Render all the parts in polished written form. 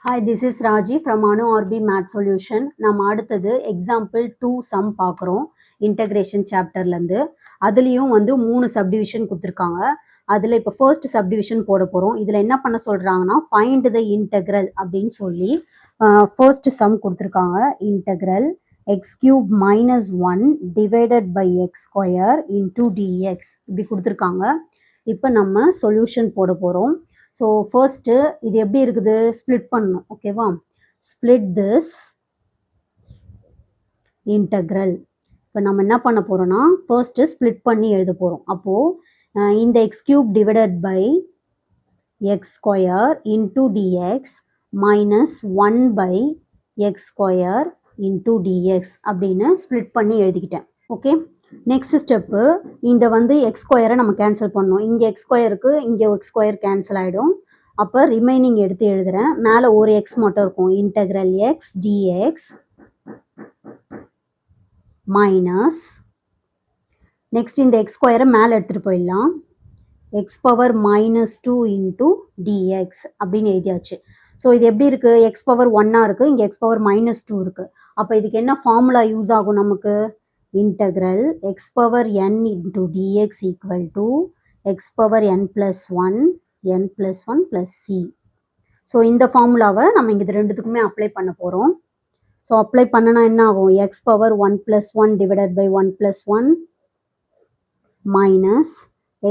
Hi, this is Raji from Anu RB Math Solution. நம்ம அடுத்தது example 2 some பார்க்குறோம் integration சாப்டர்லேருந்து. அதுலேயும் வந்து 3 சப்டிவிஷன் கொடுத்துருக்காங்க. அதில் இப்போ ஃபர்ஸ்ட் சப்டிவிஷன் போட போகிறோம். இதில் என்ன பண்ண சொல்கிறாங்கன்னா ஃபைண்ட் த இன்டெக்ரல் அப்படின்னு சொல்லி ஃபர்ஸ்ட் சம் கொடுத்துருக்காங்க. Integral x cube minus 1 divided by x square into d x இப்படி கொடுத்துருக்காங்க. இப்போ நம்ம சொல்யூஷன் போட போகிறோம். ஸோ ஃபர்ஸ்ட்டு இது எப்படி இருக்குது ஸ்ப்ளிட் பண்ணணும். ஓகேவா, ஸ்ப்ளிட் திஸ் இன்டெக்ரல். இப்போ நம்ம என்ன பண்ண போகிறோம்னா ஃபர்ஸ்ட்டு ஸ்ப்ளிட் பண்ணி எழுத போகிறோம். அப்போது இந்த x cube divided by x square into d x minus 1 by x square into d x அப்படின்னு ஸ்ப்ளிட் பண்ணி எழுதிக்கிட்டேன். ஓகே, நெக்ஸ்ட் ஸ்டெப்பு இந்த வந்து எக்ஸ் ஸ்கொயரை நம்ம கேன்சல் பண்ணணும். இங்கே எக்ஸ் ஸ்கொயருக்கு இங்கே எக்ஸ் ஸ்கொயர் கேன்சல் ஆகிடும். அப்போ ரிமைனிங் எடுத்து எழுதுகிறேன். மேலே ஒரு எக்ஸ் மட்டும் இருக்கும். Integral X dx minus next இந்த எக்ஸ் ஸ்கொயரை மேலே எடுத்துகிட்டு போயிடலாம். X power minus 2 into d x அப்படின்னு எழுதியாச்சு. ஸோ இது எப்படி இருக்குது, எக்ஸ் பவர் 1 இருக்குது, இங்கே எக்ஸ் பவர் மைனஸ் 2 இருக்குது. அப்போ இதுக்கு என்ன ஃபார்முலா யூஸ் ஆகும் நமக்கு? Integral x power n into dx equal to x power n plus 1 plus c. So இந்த ஃபார்முலாவை நம்ம இங்கே இது ரெண்டுத்துக்குமே அப்ளை பண்ண போகிறோம். ஸோ அப்ளை பண்ணனா என்ன ஆகும்? x power 1 plus 1 divided by 1 plus 1 minus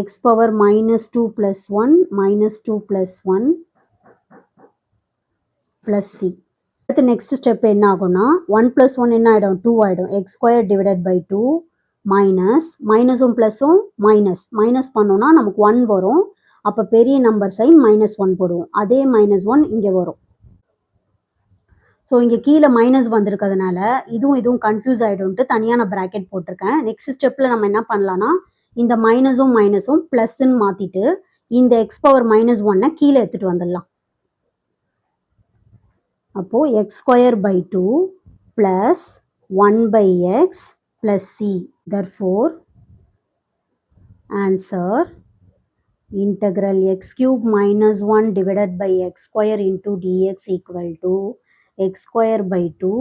x power minus 2 plus 1 minus 2 plus 1 plus c. அடுத்து நெக்ஸ்ட் ஸ்டெப் என்ன ஆகும்னா 1 + 1 என்ன ஆகிடும்? 2 ஆகிடும். X square divided by 2 minus மைனஸும் ப்ளஸும் மைனஸ் பண்ணோன்னா நமக்கு 1 வரும். அப்போ பெரிய நம்பர் சைன் -1 போடுவோம். அதே -1 இங்கே வரும். ஸோ இங்கே கீழே மைனஸ் வந்திருக்கிறதுனால இதுவும் கன்ஃபியூஸ் ஆகிடும்ட்டு தனியாக நான் ப்ராக்கெட் போட்டிருக்கேன். நெக்ஸ்ட் ஸ்டெப்பில் நம்ம என்ன பண்ணலான்னா இந்த மைனஸும் ப்ளஸ்ன்னு மாற்றிட்டு இந்த எக்ஸ் பவர் -1 கீழே எடுத்துகிட்டு வந்துடலாம். அப்போது x square by 2 plus 1 by x plus c. therefore answer integral x cube minus 1 divided by x square into dx equal to x square by 2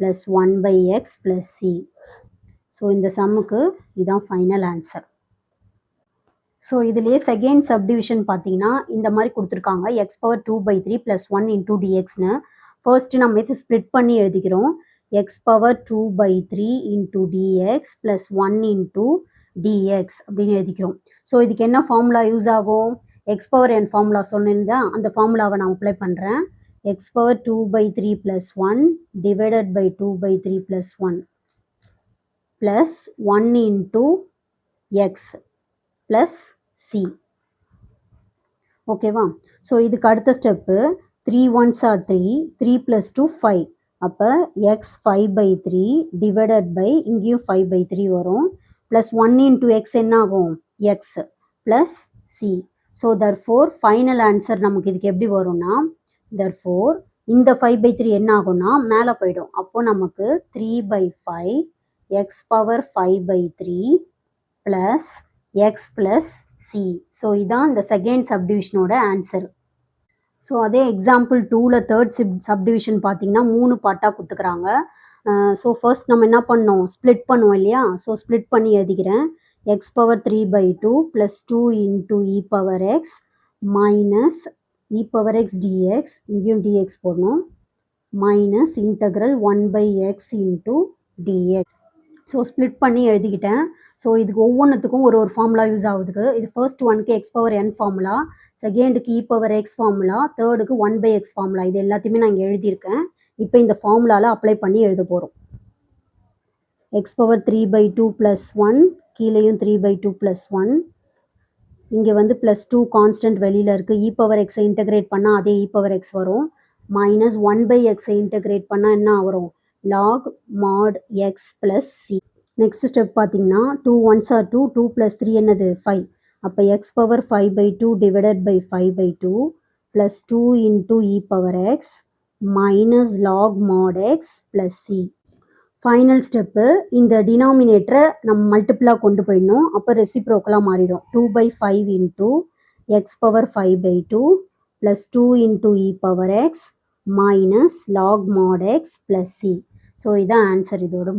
plus 1 by x plus c. So இந்த சம்முக்கு இதுதான் final answer. So இதுலேயே second subdivision பார்த்தீங்கன்னா இந்த மாதிரி கொடுத்துருக்காங்க. X power 2/3 plus 1 into டிஎக்ஸ்னு first நம்ம இது ஸ்ப்ளிட் பண்ணி எழுதிக்கிறோம். X power 2/3 into dx plus 1 into d x அப்படின்னு எழுதிக்கிறோம். ஸோ இதுக்கு என்ன ஃபார்முலா யூஸ் ஆகும்? எக்ஸ் பவர் என் ஃபார்முலா சொன்னேன்னா அந்த ஃபார்முலாவை நான் அப்ளை பண்ணுறேன். X power 2/3 plus 1 divided by 2/3 plus 1 plus 1 into x plus c. ஓகேவா? ஸோ இதுக்கு அடுத்த ஸ்டெப்பு 3 1s are 3, 3 + 2 5. அப்போ எக்ஸ் 5/3 டிவைடட் பை இங்கேயும் 5/3 வரும். ப்ளஸ் 1 இன்டூ எக்ஸ் என்ன ஆகும்? X plus c. So therefore final answer நமக்கு இதுக்கு எப்படி வரும்னா therefore இந்த 5/3 என்ன ஆகும்னா மேலே போயிடும். அப்போது நமக்கு 3/5 X power 5/3 plus X plus c. So இதான் இந்த செகண்ட் சப்டிவிஷனோட ஆன்சர். ஸோ அதே எக்ஸாம்பிள் 2ல் தேர்ட் சப்டிவிஷன் பார்த்தீங்கன்னா 3 பார்ட்டாக கொடுத்துக்கிறாங்க. ஸோ ஃபர்ஸ்ட் நம்ம என்ன பண்ணோம்? ஸ்ப்ளிட் பண்ணுவோம் இல்லையா? ஸோ ஸ்ப்ளிட் பண்ணி எழுதிக்கிறேன். X power 3/2 plus 2 into e power x minus e power x d x, இங்கேயும் டிஎக்ஸ் போடணும், minus integral 1 by x into d x. So split பண்ணி எழுதிக்கிட்டேன். ஸோ இதுக்கு ஒவ்வொன்றுத்துக்கும் ஒரு ஃபார்முலா யூஸ் ஆகுதுக்கு. இது ஃபர்ஸ்ட் ஒனுக்கு எக்ஸ் பவர் என் ஃபார்முலா, செகண்டுக்கு இ பவர் எக்ஸ் ஃபார்முலா, தேர்டுக்கு 1 பை எக்ஸ் ஃபார்முலா. இது எல்லாத்தையுமே நான் இங்கே எழுதியிருக்கேன். இப்போ இந்த ஃபார்முலாவில் அப்ளை பண்ணி எழுத போகிறோம். எக்ஸ் பவர் 3/2 ப்ளஸ் 1, கீழேயும் 3/2 ப்ளஸ் 1, இங்கே வந்து ப்ளஸ் 2 கான்ஸ்டன்ட் வெளியில் இருக்குது. இ பவர் எக்ஸை இன்டெகிரேட் பண்ணால் அதே இ பவர் எக்ஸ் வரும். மைனஸ் 1 பை எக்ஸை இன்டெகிரேட் பண்ணால் என்ன வரும்? log mod x plus c. Next step பார்த்தீங்கன்னா 2 1s are 2, 2 + 3 என்னது 5. அப்போ x power 5/2 divided by 5/2 plus 2 into e power x minus log mod x plus c. Final step இந்த டினாமினேட்டரை நம்ம மல்டிப்ளாக கொண்டு போயிடணும். அப்போ ரெசிப்ரோக்கலாக மாறிடும். 2/5 into X power 5/2 + 2 into e power x minus lock மாட் எக்ஸ் ப்ளஸ் சி. ஸோ இதான் ஆன்சர் இதோட.